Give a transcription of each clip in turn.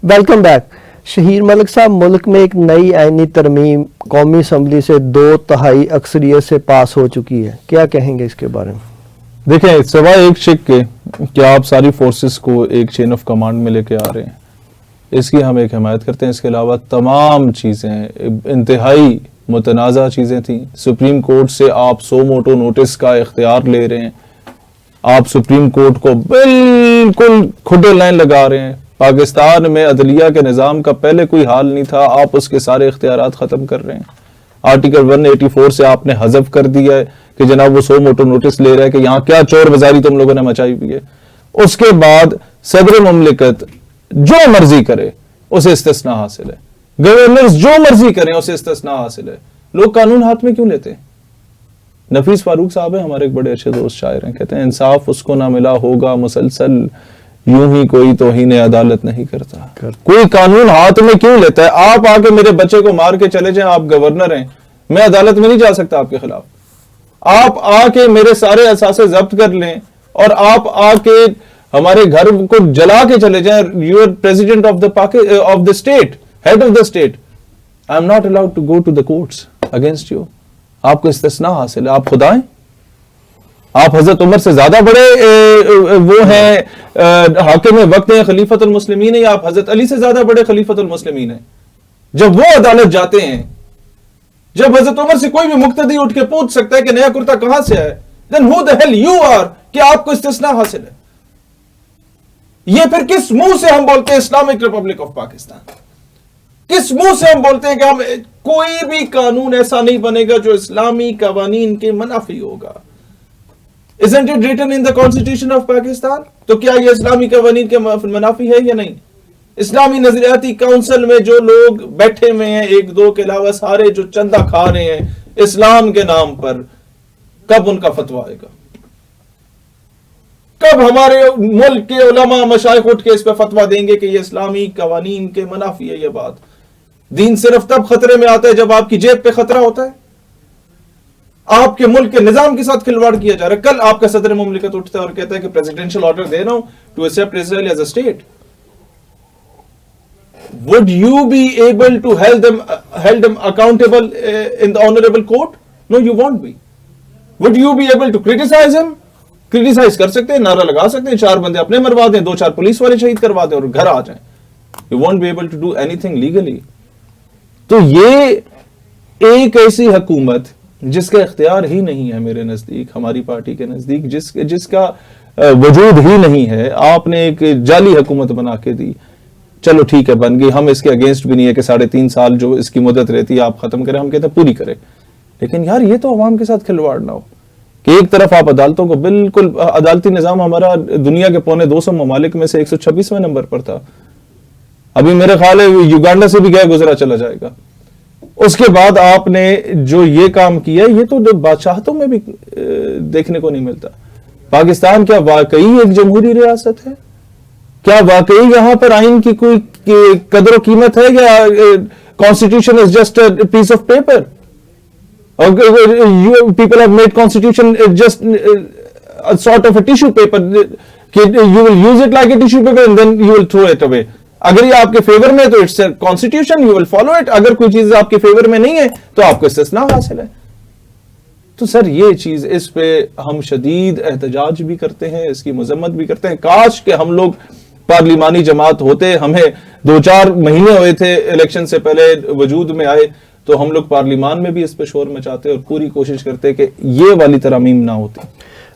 Welcome back. شہیر ملک صاحب, ملک میں ایک نئی آئینی ترمیم قومی اسمبلی سے 2/3 اکثریت سے پاس ہو چکی ہے, کیا کہیں گے اس کے بارے میں؟ دیکھیں, سوائے ایک شک کے کہ آپ ساری فورسز کو ایک چین آف کمانڈ میں لے کے آ رہے ہیں, اس کی ہم ایک حمایت کرتے ہیں. اس کے علاوہ تمام چیزیں انتہائی متنازع چیزیں تھیں. سپریم کورٹ سے آپ سو موٹو نوٹس کا اختیار لے رہے ہیں, آپ سپریم کورٹ کو بالکل کھڈے لائن لگا رہے ہیں. پاکستان میں عدلیہ کے نظام کا پہلے کوئی حال نہیں تھا, آپ اس کے سارے اختیارات ختم کر رہے ہیں. آرٹیکل 184 سے آپ نے حذف کر دیا ہے کہ جناب وہ سو موٹو نوٹس لے رہے ہیں کہ یہاں کیا چور بازاری تم لوگوں نے مچائی ہوئی ہے. اس کے بعد صدر مملکت جو مرضی کرے اسے استثناء حاصل ہے, گورنرز جو مرضی کریں اسے استثناء حاصل ہے. لوگ قانون ہاتھ میں کیوں لیتے ہیں؟ نفیس فاروق صاحب ہیں, ہمارے ایک بڑے اچھے دوست شاعر ہیں, کہتے ہیں انصاف اس کو نہ ملا ہوگا مسلسل, یوں ہی کوئی توہین عدالت نہیں کرتا. کوئی قانون ہاتھ میں کیوں لیتا ہے؟ آپ آ کے میرے بچے کو مار کے چلے جائیں, آپ گورنر ہیں, میں عدالت میں نہیں جا سکتا آپ کے خلاف. آپ آ کے میرے سارے اثاثے ضبط کر لیں اور آپ آ کے ہمارے گھر کو جلا کے چلے جائیں, you are president of the state, head of the state, I am not allowed to go to the courts against you. آپ کو استثناء حاصل ہے, آپ خدا ہیں, آپ حضرت عمر سے زیادہ بڑے وہ ہیں حاکم وقت ہیں, خلیفۃ المسلمین ہیں, یا آپ حضرت علی سے زیادہ بڑے خلیفۃ المسلمین ہیں. جب وہ عدالت جاتے ہیں, جب حضرت عمر سے کوئی بھی مقتدی اٹھ کے پوچھ سکتا ہے کہ نیا کرتا کہاں سے ہے, then who the hell you are کہ آپ کو استثناء حاصل ہے. یہ پھر کس منہ سے ہم بولتے ہیں اسلامک ریپبلک آف پاکستان؟ کس منہ سے ہم بولتے ہیں کہ ہم کوئی بھی قانون ایسا نہیں بنے گا جو اسلامی قوانین کے منافی ہوگا؟ Isn't it written in the Constitution of Pakistan? تو کیا یہ اسلامی قوانین کے منافی ہے یا نہیں؟ اسلامی نظریاتی کونسل میں جو لوگ بیٹھے ہوئے ہیں, ایک دو کے علاوہ سارے جو چندہ کھا رہے ہیں اسلام کے نام پر, کب ان کا فتویٰ آئے گا؟ کب ہمارے ملک کے علماء مشائخ اٹھ کے اس پہ فتویٰ دیں گے کہ یہ اسلامی قوانین کے منافی ہے؟ یہ بات دین صرف تب خطرے میں آتا ہے جب آپ کی جیب پہ خطرہ ہوتا ہے, آپ کے ملک کے نظام کے ساتھ کھلواڑ کیا جا رہا ہے. کل آپ کا صدر مملکت اٹھتا ہے اور کہتا ہے کہ پریزیڈنشل آرڈر دے رہا ہوں to accept Israel as a state. Would you be able to hold them accountable in the honorable court? No, you won't be. Would you be able to criticize him? Criticize کر سکتے ہیں, نعرہ لگا سکتے ہیں, 4 بندے اپنے مروا دیں, 2-4 پولیس والے شہید کروا دیں اور گھر آ جائیں. You won't be able to do anything legally. تو یہ ایک ایسی حکومت جس کا اختیار ہی نہیں ہے میرے نزدیک, ہماری پارٹی کے نزدیک, جس کا وجود ہی نہیں ہے, آپ نے ایک جعلی حکومت بنا کے دی. چلو ٹھیک ہے, بن گئی, ہم اس کے اگینسٹ بھی نہیں ہے کہ 3.5 سال جو اس کی مدت رہتی ہے آپ ختم کریں, ہم کہتے ہیں پوری کریں. لیکن یار یہ تو عوام کے ساتھ کھلواڑ نہ ہو کہ ایک طرف آپ عدالتوں کو بالکل, عدالتی نظام ہمارا دنیا کے 250 ممالک میں سے 126ویں نمبر پر تھا, ابھی میرے خیال ہے یوگانڈا سے بھی گیا گزرا چلا جائے گا. اس کے بعد آپ نے جو یہ کام کیا, یہ تو بادشاہتوں میں بھی دیکھنے کو نہیں ملتا. پاکستان کیا واقعی ایک جمہوری ریاست ہے؟ کیا واقعی یہاں پر آئین کی کوئی قدر و قیمت ہے, یا constitution is just a piece of paper? People have made constitution just sort of a tissue paper کہ you will use it like a tissue paper and then you will throw it away. اگر یہ آپ کے favour میں ہے تو it's constitution, you will follow it. اگر کوئی چیز آپ کے فیور میں نہیں ہے تو آپ کو استثناء حاصل ہے. تو سر یہ چیز, اس پہ ہم شدید احتجاج بھی کرتے ہیں, اس کی مذمت بھی کرتے ہیں. کاش کہ ہم لوگ پارلیمانی جماعت ہوتے, ہمیں 2-4 مہینے ہوئے تھے الیکشن سے پہلے وجود میں آئے, تو ہم لوگ پارلیمان میں بھی اس پہ شور مچاتے اور پوری کوشش کرتے کہ یہ والی ترامیم نہ ہوتی.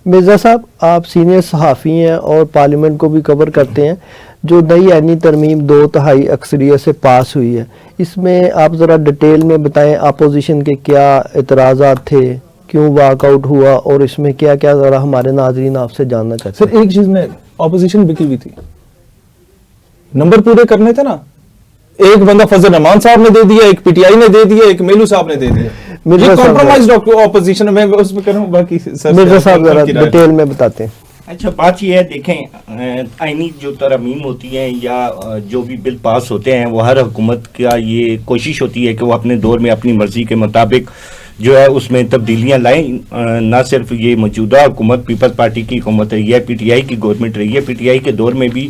مرزا صاحب, آپ سینئر صحافی ہیں اور پارلیمنٹ کو بھی کور کرتے ہیں. جو نئی آئینی ترمیم 2/3 اکثریت سے پاس ہوئی ہے, اس میں آپ ذرا ڈیٹیل میں بتائیں اپوزیشن کے کیا اعتراضات تھے, کیوں واک آؤٹ ہوا, اور اس میں کیا کیا, ذرا ہمارے ناظرین آپ سے جاننا چاہتے ہیں. سر ایک چیز میں, اپوزیشن بکی ہوئی تھی, نمبر پورے کرنے تھے نا. ایک بندہ فضل رحمان صاحب نے دے دیا, ایک پی ٹی آئی نے دے دیا, ایک میلو صاحب نے دے دیا. یہ کمپرومائزڈ اپوزیشن, میں اس میں کروں, باقی مرزا صاحب ذرا ڈیٹیل میں بتاتے ہیں. اچھا, بات یہ ہے, دیکھیں آئینی جو ترامیم ہوتی ہیں یا جو بھی بل پاس ہوتے ہیں, وہ ہر حکومت کا یہ کوشش ہوتی ہے کہ وہ اپنے دور میں اپنی مرضی کے مطابق جو ہے اس میں تبدیلیاں لائیں. نہ صرف یہ موجودہ حکومت پیپلز پارٹی کی حکومت رہی ہے, پی ٹی آئی کی گورنمنٹ رہی ہے, پی ٹی آئی کے دور میں بھی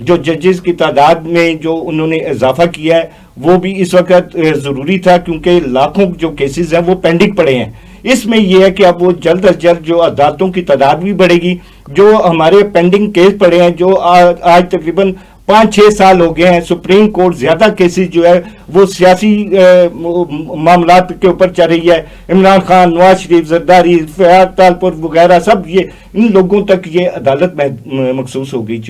جو ججز کی تعداد میں جو انہوں نے اضافہ کیا ہے وہ بھی اس وقت ضروری تھا، کیونکہ لاکھوں جو کیسز ہیں وہ پینڈنگ پڑے ہیں. اس میں یہ ہے کہ اب وہ جلد از جلد جو عدالتوں کی تعداد بھی بڑھے گی. جو ہمارے پینڈنگ کیس پڑے ہیں جو آج تقریباً 5-6 سال ہو گئے ہیں، سپریم کورٹ زیادہ کیسز جو ہے وہ سیاسی معاملات کے اوپر چل رہی ہے. عمران خان، نواز شریف، زرداری، فیاض طالپور وغیرہ سب ان لوگوں تک یہ عدالت میں مخصوص ہو گئی.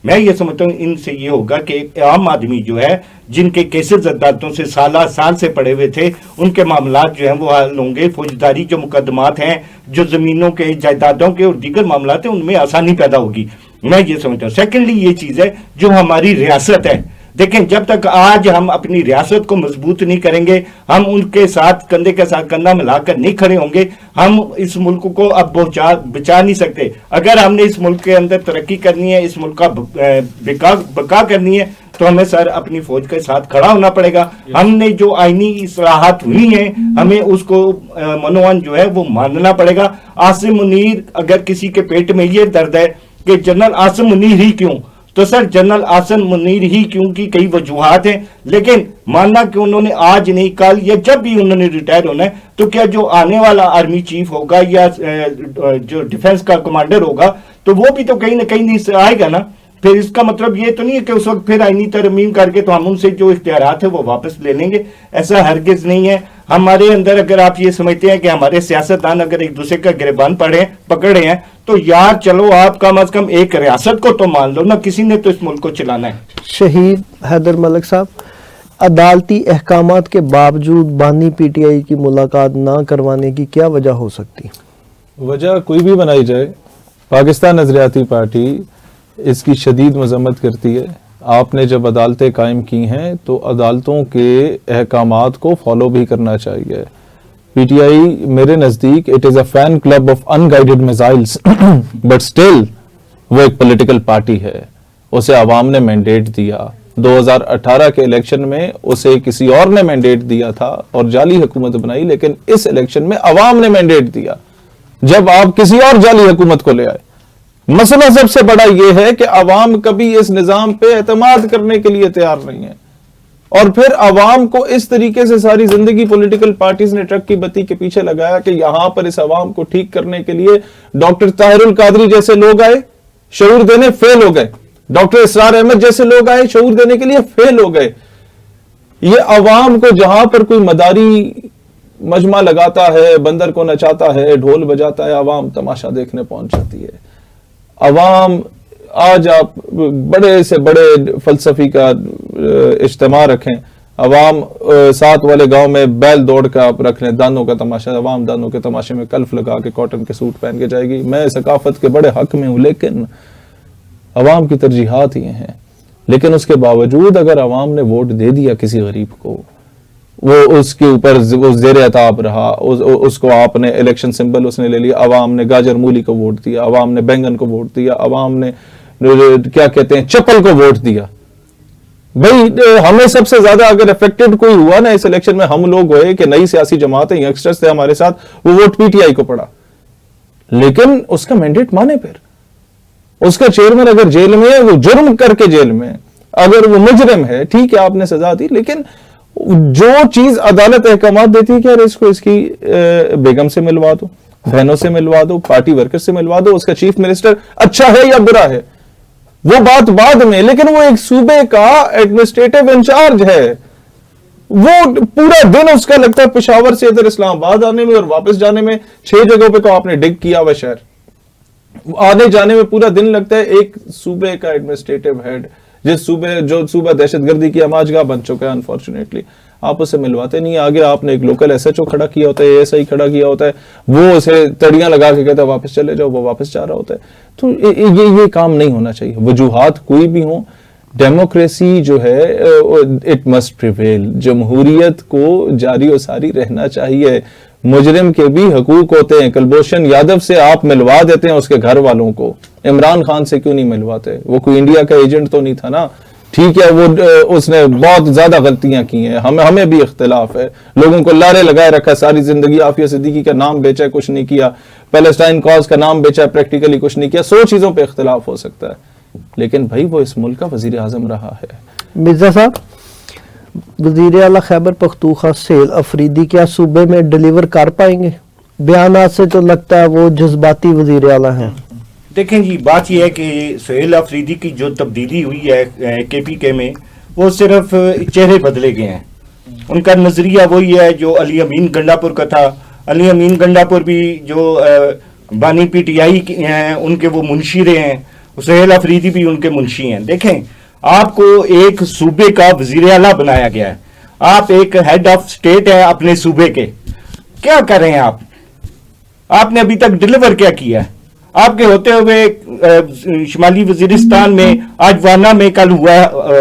میں یہ سمجھتا ہوں ان سے یہ ہوگا کہ عام آدمی جو ہے جن کے کیسز عدالتوں سے سال سے پڑے ہوئے تھے ان کے معاملات جو ہیں وہ حل ہوں گے. فوجداری جو مقدمات ہیں، جو زمینوں کے، جائیدادوں کے اور دیگر معاملات ہیں، ان میں آسانی پیدا ہوگی. میں یہ سمجھتا ہوں. سیکنڈلی یہ چیز ہے جو ہماری ریاست ہے. دیکھیں جب تک آج ہم اپنی ریاست کو مضبوط نہیں کریں گے، ہم ان کے ساتھ کندھے کے ساتھ کندھا ملا کر نہیں کھڑے ہوں گے، ہم اس ملک کو اب بچا نہیں سکتے. اگر ہم نے اس ملک کے اندر ترقی کرنی ہے، اس ملک کا بقا کرنی ہے، تو ہمیں سر اپنی فوج کے ساتھ کھڑا ہونا پڑے گا. ہم نے جو آئینی اصلاحات ہوئی ہیں ہمیں اس کو منوان جو ہے وہ ماننا پڑے گا. عاصم منیر، اگر کسی کے پیٹ میں یہ درد ہے کہ جنرل عاصم منیر ہی کیوں، تو سر جنرل عاصم منیر ہی کیوں کی کئی وجوہات ہیں، لیکن ماننا کہ انہوں نے آج نہیں کل یا جب بھی انہوں نے ریٹائر ہونا ہے تو کیا جو آنے والا آرمی چیف ہوگا یا جو ڈیفنس کا کمانڈر ہوگا تو وہ بھی تو کہیں نہ کہیں سے آئے گا نا. پھر اس کا مطلب یہ تو نہیں ہے کہ اس وقت پھر آئینی ترمیم کر کے تو ہم ان سے جو اختیارات ہیں وہ واپس لے لیں گے. ایسا ہرگز نہیں ہے. ہمارے اندر اگر آپ یہ سمجھتے ہیں کہ ہمارے سیاستدان اگر ایک دوسرے کا گریبان پکڑے ہیں تو یار چلو آپ کم از کم ایک ریاست کو تو مان لو نا، کسی نے تو اس ملک کو چلانا ہے. شہید حیدر ملک صاحب، عدالتی احکامات کے باوجود بانی پی ٹی آئی کی ملاقات نہ کروانے کی کیا وجہ ہو سکتی؟ وجہ کوئی بھی بنائی جائے، پاکستان نظریاتی پارٹی اس کی شدید مذمت کرتی ہے. آپ نے جب عدالتیں قائم کی ہیں تو عدالتوں کے احکامات کو فالو بھی کرنا چاہیے. پی ٹی آئی میرے نزدیک it is a fan club of unguided missiles but still وہ ایک پولیٹیکل پارٹی ہے. اسے عوام نے مینڈیٹ دیا. 2018 کے الیکشن میں اسے کسی اور نے مینڈیٹ دیا تھا اور جعلی حکومت بنائی، لیکن اس الیکشن میں عوام نے مینڈیٹ دیا جب آپ کسی اور جعلی حکومت کو لے آئے. مسئلہ سب سے بڑا یہ ہے کہ عوام کبھی اس نظام پہ اعتماد کرنے کے لیے تیار نہیں ہے، اور پھر عوام کو اس طریقے سے ساری زندگی پولیٹیکل پارٹیز نے ٹرک کی بتی کے پیچھے لگایا کہ یہاں پر اس عوام کو ٹھیک کرنے کے لیے ڈاکٹر طاہر القادری جیسے لوگ آئے، شعور دینے فیل ہو گئے. ڈاکٹر اسرار احمد جیسے لوگ آئے، شعور دینے کے لیے فیل ہو گئے. یہ عوام کو جہاں پر کوئی مداری مجمع لگاتا ہے، بندر کو نچاتا ہے، ڈھول بجاتا ہے، عوام تماشا دیکھنے پہنچ جاتی ہے. عوام آج آپ بڑے سے بڑے فلسفی کا اجتماع رکھیں، عوام 7 والے گاؤں میں بیل دوڑ کا آپ رکھ لیں، دانوں کا تماشا، عوام دانوں کے تماشے میں کلف لگا کے کاٹن کے سوٹ پہن کے جائے گی. میں ثقافت کے بڑے حق میں ہوں، لیکن عوام کی ترجیحات یہ ہیں. لیکن اس کے باوجود اگر عوام نے ووٹ دے دیا کسی غریب کو، وہ اس کے اوپر وہ زیر عتاب رہا، اس کو آپ نے الیکشن سمبل اس نے لے لیا، عوام نے گاجر مولی کو ووٹ دیا، عوام نے بینگن کو ووٹ دیا، عوام نے کیا کہتے ہیں چپل کو ووٹ دیا. بھئی ہمیں سب سے زیادہ اگر افیکٹڈ کوئی ہوا نا اس الیکشن میں ہم لوگ ہوئے کہ نئی سیاسی جماعتیں ینگسٹرز تھے ہمارے ساتھ، وہ ووٹ پی ٹی آئی کو پڑا. لیکن اس کا مینڈیٹ مانے، پھر اس کا چیئرمین اگر جیل میں ہے، وہ جرم کر کے جیل میں، اگر وہ مجرم ہے ٹھیک ہے آپ نے سزا دی، لیکن جو چیز عدالت احکامات دیتی ہے کہ اس کو اس کی بیگم سے ملوا دو، بہنوں سے ملوا دو، پارٹی ورکر سے ملوا دو، اس کا چیف منسٹر اچھا ہے یا برا ہے وہ بات بعد میں، لیکن وہ ایک صوبے کا ایڈمنسٹریٹو انچارج ہے. وہ پورا دن اس کا لگتا ہے پشاور سے ادھر اسلام آباد آنے میں اور واپس جانے میں. 6 جگہوں پہ تو آپ نے ڈگ کیا ہوا شہر، آنے جانے میں پورا دن لگتا ہے. ایک صوبے کا ایڈمنسٹریٹو ہیڈ جو صوبہ دہشت گردی کی آماج گاہ بن چکا ہے، انفارچونیٹلی آپ اسے ملواتے نہیں. آگے آپ نے ایک لوکل ایس ایچ او کھڑا کیا ہوتا ہے، اے ایس آئی کھڑا کیا ہوتا ہے، وہ اسے تڑیاں لگا کے کہتا ہے واپس چلے جاؤ، وہ واپس جا رہا ہوتا ہے. تو یہ کام نہیں ہونا چاہیے. وجوہات کوئی بھی ہوں، ڈیموکریسی جو ہے اٹ مسٹ پریویل. جمہوریت کو جاری و ساری رہنا چاہیے. مجرم کے بھی حقوق ہوتے ہیں. کلبھوشن یادو سے آپ ملوا دیتے ہیں اس کے گھر والوں کو، عمران خان سے کیوں نہیں ملواتے؟ وہ کوئی انڈیا کا ایجنٹ تو نہیں تھا نا. ٹھیک ہے وہ اس نے بہت زیادہ غلطیاں کی ہیں، ہمیں بھی اختلاف ہے. لوگوں کو لارے لگائے رکھا ساری زندگی. عافیہ صدیقی کا نام بیچا ہے، کچھ نہیں کیا. پیلسٹائن کاز کا نام بیچا ہے، پریکٹیکلی کچھ نہیں کیا. 100 چیزوں پہ اختلاف ہو سکتا ہے، لیکن بھائی وہ اس ملک کا وزیر اعظم رہا ہے. مرزا صاحب، وزیر اعلیٰ خیبر پختونخوا سہیل افریدی کیا صوبے میں ڈیلیور کر پائیں گے؟ بیانات سے تو لگتا ہے وہ جذباتی وزیر اعلیٰ ہیں. دیکھیں جی، بات یہ ہے کہ سہیل افریدی کی جو تبدیلی ہوئی ہے کے پی کے میں، وہ صرف چہرے بدلے گئے ہیں. ان کا نظریہ وہی ہے جو علی امین گنڈا پور کا تھا. علی امین گنڈا پور بھی جو بانی پی ٹی آئی ہیں ان کے وہ منشی رہے ہیں، سہیل افریدی بھی ان کے منشی ہیں. دیکھیں، آپ کو ایک صوبے کا وزیر اعلیٰ بنایا گیا ہے، آپ ایک ہیڈ آف اسٹیٹ ہیں اپنے صوبے کے. کیا کر رہے ہیں آپ نے ابھی تک ڈیلیور کیا کیا ہے؟ آپ کے ہوتے ہوئے شمالی وزیرستان میں آج وانا میں کل ہوا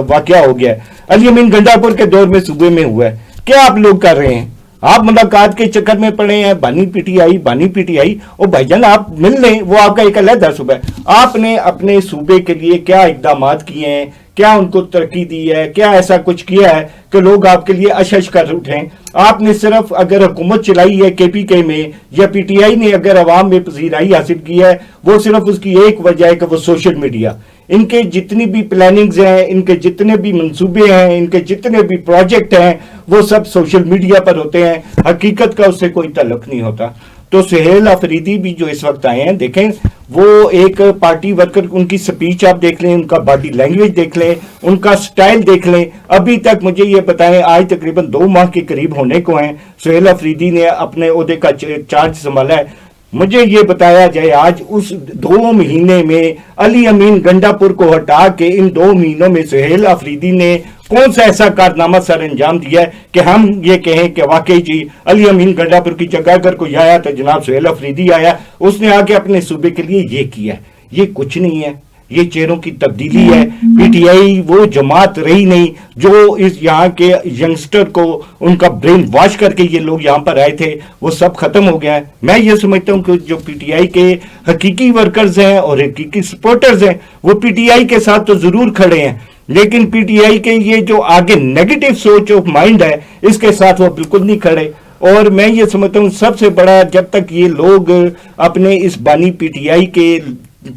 واقعہ ہو گیا ہے، علی امین گنڈا پور کے دور میں صوبے میں ہوا ہے. کیا آپ لوگ کر رہے ہیں؟ آپ ملاقات کے چکر میں پڑے ہیں، بانی پی ٹی آئی. اور بھائی جان آپ مل لیں، وہ آپ کا ایک علیحدہ صوبہ ہے. آپ نے اپنے صوبے کے لیے کیا اقدامات کیے ہیں؟ کیا ان کو ترقی دی ہے؟ کیا ایسا کچھ کیا ہے کہ لوگ آپ کے لیے اشش کر اٹھیں؟ آپ نے صرف اگر حکومت چلائی ہے کے پی کے میں، یا پی ٹی آئی نے اگر عوام میں پذیرائی حاصل کی ہے، وہ صرف اس کی ایک وجہ ہے کہ وہ سوشل میڈیا. ان کے جتنی بھی پلاننگز ہیں، ان کے جتنے بھی منصوبے ہیں، ان کے جتنے بھی پروجیکٹ ہیں، وہ سب سوشل میڈیا پر ہوتے ہیں. حقیقت کا اس سے کوئی تعلق نہیں ہوتا. تو سہیل افریدی بھی جو اس وقت آئے ہیں، دیکھیں وہ ایک پارٹی ورکر، ان کی سپیچ آپ دیکھ لیں، ان کا باڈی لینگویج دیکھ لیں، ان کا سٹائل دیکھ لیں. ابھی تک مجھے یہ بتائیں، آج تقریباً 2 ماہ کے قریب ہونے کو ہیں سہیل افریدی نے اپنے عہدے کا چارج سنبھالا ہے. مجھے یہ بتایا جائے آج اس 2 مہینے میں علی امین گنڈا پور کو ہٹا کے ان 2 مہینوں میں سہیل افریدی نے کون سا ایسا کارنامہ سر انجام دیا ہے کہ ہم یہ کہیں کہ واقعی جی علی امین گنڈا پور کی جگہ اگر کوئی آیا تو جناب سہیل افریدی آیا، اس نے آ کے اپنے صوبے کے لیے یہ کیا ہے. یہ کچھ نہیں ہے، یہ چہروں کی تبدیلی ہے. پی ٹی آئی وہ جماعت رہی نہیں جو اس یہاں کے ینگسٹر کو ان کا برین واش کر کے یہ لوگ یہاں پر آئے تھے، وہ سب ختم ہو گیا ہے. میں یہ سمجھتا ہوں کہ جو پی ٹی آئی کے حقیقی ورکرز ہیں اور حقیقی سپورٹرز ہیں، وہ پی ٹی آئی کے ساتھ تو ضرور کھڑے ہیں، لیکن پی ٹی آئی کے یہ جو آگے نیگیٹو سوچ آف مائنڈ ہے، اس کے ساتھ وہ بالکل نہیں کھڑے. اور میں یہ سمجھتا ہوں سب سے بڑا، جب تک یہ لوگ اپنے اس بانی پی ٹی آئی کے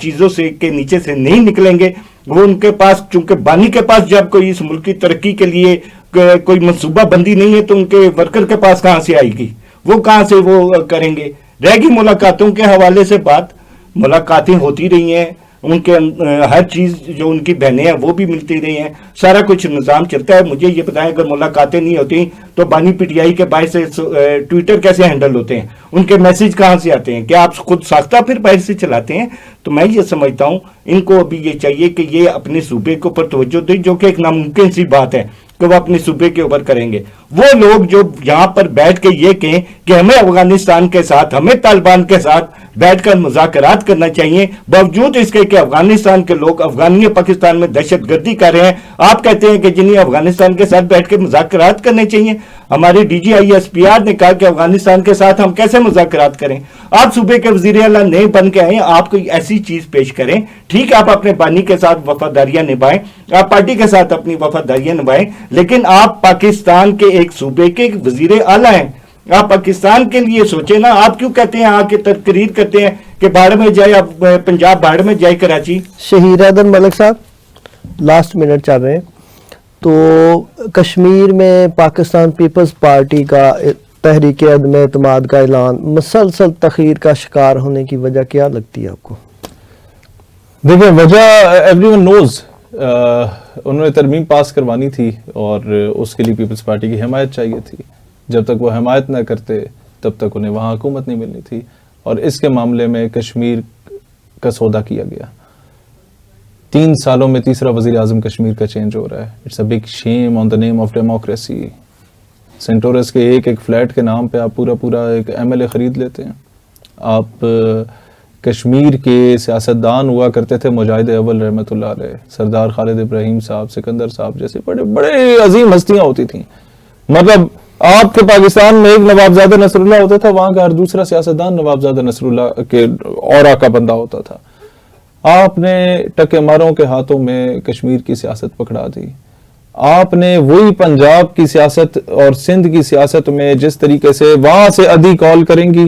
چیزوں سے کے نیچے سے نہیں نکلیں گے، وہ ان کے پاس، چونکہ بانی کے پاس جب کوئی اس ملک کی ترقی کے لیے کوئی منصوبہ بندی نہیں ہے تو ان کے ورکر کے پاس کہاں سے آئے گی؟ وہ کہاں سے وہ کریں گے؟ رہ گی ملاقاتوں کے حوالے سے بات، ملاقاتیں ہوتی رہی ہیں، ان کے ہر چیز جو ان کی بہنیں ہیں وہ بھی ملتی رہی ہیں، سارا کچھ نظام چلتا ہے. مجھے یہ بتائیں اگر ملاقاتیں نہیں ہوتی تو بانی پی ٹی آئی کے باعث سے ٹویٹر کیسے ہینڈل ہوتے ہیں؟ ان کے میسیج کہاں سے آتے ہیں؟ کیا آپ خود ساختہ پھر باہر سے چلاتے ہیں؟ تو میں یہ سمجھتا ہوں ان کو ابھی یہ چاہیے کہ یہ اپنے صوبے کے اوپر توجہ دیں، جو کہ ایک ناممکن سی بات ہے کہ وہ اپنے صوبے کے اوپر کریں گے. وہ لوگ جو یہاں پر بیٹھ کے یہ کہیں کہ ہمیں افغانستان کے ساتھ، ہمیں طالبان کے ساتھ بیٹھ کر مذاکرات کرنا چاہیے، باوجود اس کے کہ افغانستان کے لوگ افغانی پاکستان میں دہشت گردی کر رہے ہیں، آپ کہتے ہیں کہ جنہیں افغانستان کے ساتھ بیٹھ کے مذاکرات کرنے چاہیے. ہمارے D G I S P R نے کہا کہ افغانستان کے ساتھ ہم کیسے مذاکرات کریں؟ آپ صوبے کے وزیر اعلیٰ نئے بن کے آئیں، آپ کوئی ایسی چیز پیش کریں. ٹھیک ہے، آپ اپنے بانی کے ساتھ وفاداریاں نبھائیں، آپ پارٹی کے ساتھ اپنی وفاداریاں نبھائیں، لیکن آپ پاکستان کے ایک صوبے کے وزیر اعلیٰ ہیں، آپ پاکستان کے لیے سوچیں نا. آپ کیوں کہتے ہیں آ کے تقریر کرتے ہیں کہ باڑ میں جائے، اب پنجاب باڑ میں جائے کراچی؟ شہیر حیدر ملک صاحب، لاسٹ منٹ چل رہے ہیں، تو کشمیر میں پاکستان پیپلز پارٹی کا تحریک عدم اعتماد کا اعلان مسلسل تاخیر کا شکار ہونے کی وجہ کیا لگتی ہے آپ کو؟ دیکھیں، وجہ ایوری ون نوز. انہوں نے ترمیم پاس کروانی تھی اور اس کے لیے پیپلز پارٹی کی حمایت چاہیے تھی. جب تک وہ حمایت نہ کرتے تب تک انہیں وہاں حکومت نہیں ملنی تھی، اور اس کے معاملے میں کشمیر کا سودا کیا گیا. 3 سالوں میں تیسرا وزیر اعظم کشمیر کا چینج ہو رہا ہے. It's a big shame on the name of democracy. Centaurus کے ایک فلیٹ کے نام پہ آپ پورا ایک ایم ایل اے خرید لیتے ہیں. آپ کشمیر کے سیاستدان ہوا کرتے تھے مجاہد اول رحمۃ اللہ علیہ، سردار خالد ابراہیم صاحب، سکندر صاحب جیسے بڑے عظیم ہستیاں ہوتی تھیں. مطلب آپ کے پاکستان میں ایک نوابزادہ نصر اللہ ہوتا تھا، وہاں کا ہر دوسرا سیاستدان نوابزادہ نصر اللہ کے اورا کا بندہ ہوتا تھا. آپ نے ٹکے ماروں کے ہاتھوں میں کشمیر کی سیاست پکڑا دی. آپ نے وہی پنجاب کی سیاست اور سندھ کی سیاست میں جس طریقے سے وہاں سے ادھی کال کریں گی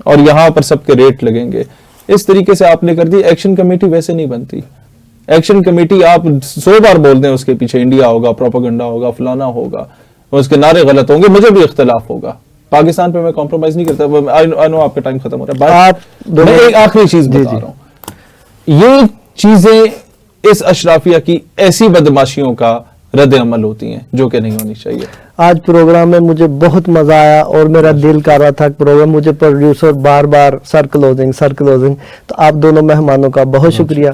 اور یہاں پر سب کے ریٹ لگیں گے، اس طریقے سے آپ نے کر دی. ایکشن کمیٹی ویسے نہیں بنتی. ایکشن کمیٹی آپ 100 بار بول دیں اس کے پیچھے انڈیا ہوگا، پروپیگنڈا ہوگا، فلانا ہوگا، اس کے نعرے غلط ہوں گے، مجھے بھی اختلاف ہوگا، پاکستان پہ میں کمپرومائز نہیں کرتا. I know آپ کا ٹائم ختم ہو رہا ہے. میں ایک آخری چیز بتا رہا ہوں، یہ چیزیں اس اشرافیہ کی ایسی بدماشیوں کا رد عمل ہوتی ہیں جو کہ نہیں ہونی چاہیے. آج پروگرام میں مجھے بہت مزہ آیا اور میرا دل کر رہا تھا پروگرام مجھے پروڈیوسر بار بار سر کلوزنگ، تو آپ دونوں مہمانوں کا بہت شکریہ.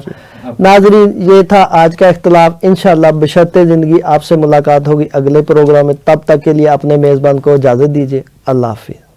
ناظرین، یہ تھا آج کا اختلاف. انشاءاللہ بشرط زندگی آپ سے ملاقات ہوگی اگلے پروگرام میں. تب تک کے لیے اپنے میزبان کو اجازت دیجیے. اللہ حافظ.